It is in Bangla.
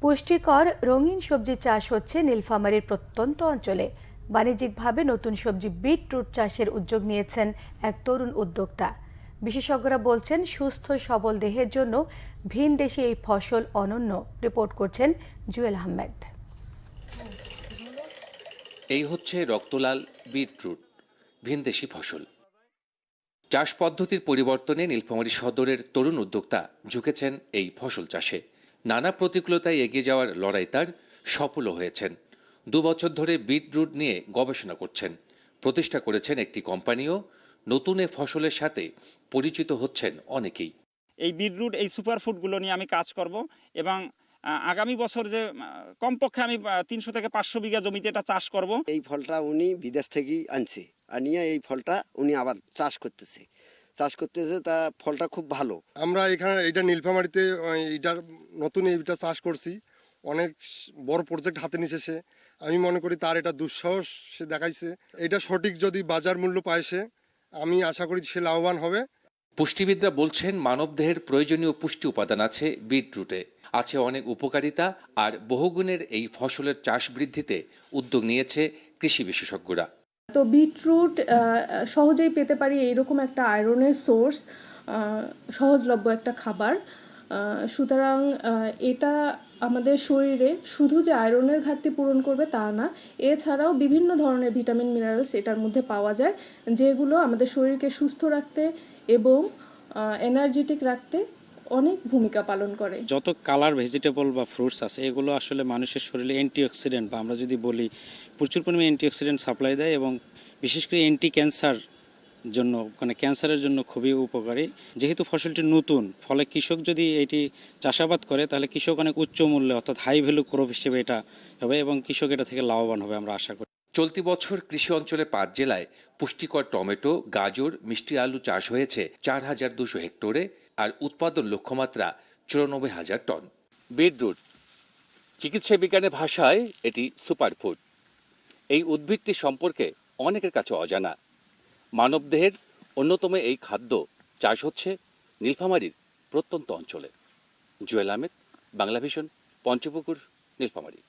পুষ্টিকর রঙিন সবজি চাষ হচ্ছে নীলফামারীর প্রত্যন্ত অঞ্চলে। বাণিজ্যিকভাবে নতুন সবজি বিটরুট চাষের উদ্যোগ নিয়েছেন এক তরুণ উদ্যোক্তা। বিশেষজ্ঞরা বলছেন সুস্থ সবল দেহের জন্য ভিনদেশি এই ফসল অনন্য। রিপোর্ট করছেন জুয়েল আহমেদ। এই হচ্ছে রক্তলাল বিটরুট, ভিনদেশি ফসল। চাষ পদ্ধতির পরিবর্তনে নীলফামারী সদরের তরুণ উদ্যোক্তা ঝুঁকেছেন এই ফসল চাষে। নানা প্রতিকূলতায় এগিয়ে যাওয়ার লড়াই তার সফলও হয়েছেন। 2 বছর ধরে বিটরুট নিয়ে গবেষণা করছেন, প্রতিষ্ঠা করেছেন একটি কম্পানিও। নতুন এ ফসলের সাথে পরিচিত হচ্ছেন অনেকেই। এই বিটরুট, এই সুপারফুডগুলো নিয়ে আমি কাজ করব এবং আগামী বছর যে কমপক্ষে আমি 300 থেকে 500 বিঘা জমিতে এটা চাষ করব। এই ফলটা উনি বিদেশ থেকেই আনছে, আনিয়ে এই ফলটা উনি আবার চাষ করতেছে, তা ফলটা খুব ভালো। আমরা এখানে এইটা নীলফামারীতে এইটার নতুন এইটা চাষ করছি। অনেক বড় প্রজেক্ট হাতে নিছে সে। আমি মনে করি তার এটা দুঃসাহস সে দেখাইছে। এটা সঠিক যদি বাজার মূল্য পায় সে, আমি আশা করি সে লাভবান হবে। পুষ্টিবিদরা বলছেন মানবদেহের প্রয়োজনীয় পুষ্টি উপাদান আছে বিটরুটে, আছে অনেক উপকারিতা। আর বহুগুণের এই ফসলের চাষ বৃদ্ধিতে উদ্যোগ নিয়েছে কৃষি বিশেষজ্ঞরা। তো বিটরুট সহজেই পেতে পারি, এইরকম একটা আয়রনের সোর্স, সহজলভ্য একটা খাবার। সুতরাং এটা আমাদের শরীরে শুধু যে আয়রনের ঘাটতি পূরণ করবে তা না, এছাড়াও বিভিন্ন ধরনের ভিটামিন মিনারেলস এটার মধ্যে পাওয়া যায়, যেগুলো আমাদের শরীরকে সুস্থ রাখতে এবং এনার্জেটিক রাখতে অনেক ভূমিকা পালন করে। যত কালার ভেজিটেবল বা ফ্রুটস আছে এগুলো আসলে মানুষের শরীরে অ্যান্টিঅক্সিডেন্ট বা আমরা যদি বলি প্রচুর পরিমাণে অ্যান্টিঅক্সিডেন্ট সাপ্লাই দেয় এবং বিশেষ করে অ্যান্টি ক্যান্সার জন্য, মানে ক্যান্সারের জন্য খুবই উপকারী। যেহেতু ফসলটি নতুন, ফলে কৃষক যদি এটি চাষাবাদ করে তাহলে কৃষক অনেক উচ্চ মূল্যে অর্থাৎ হাই ভ্যালু ক্রপ হিসেবে এটা হবে এবং কৃষক এটা থেকে লাভবান হবে আমরা আশা করি। চলতি বছর কৃষি অঞ্চলে 5 জেলায় পুষ্টিকর টমেটো, গাজর, মিষ্টি আলু চাষ হয়েছে 4200 হেক্টরে, আর উৎপাদন লক্ষ্যমাত্রা 94,000 টন। বিটরুট চিকিৎসা বিজ্ঞানের ভাষায় এটি সুপারফুড। এই উদ্ভিদটি সম্পর্কে অনেকের কাছে অজানা। মানবদেহের অন্যতম এই খাদ্য চাষ হচ্ছে নীলফামারীর প্রত্যন্ত অঞ্চলে। জুয়েল আহমেদ, বাংলা ভিশন, পঞ্চপুকুর, নীলফামারী।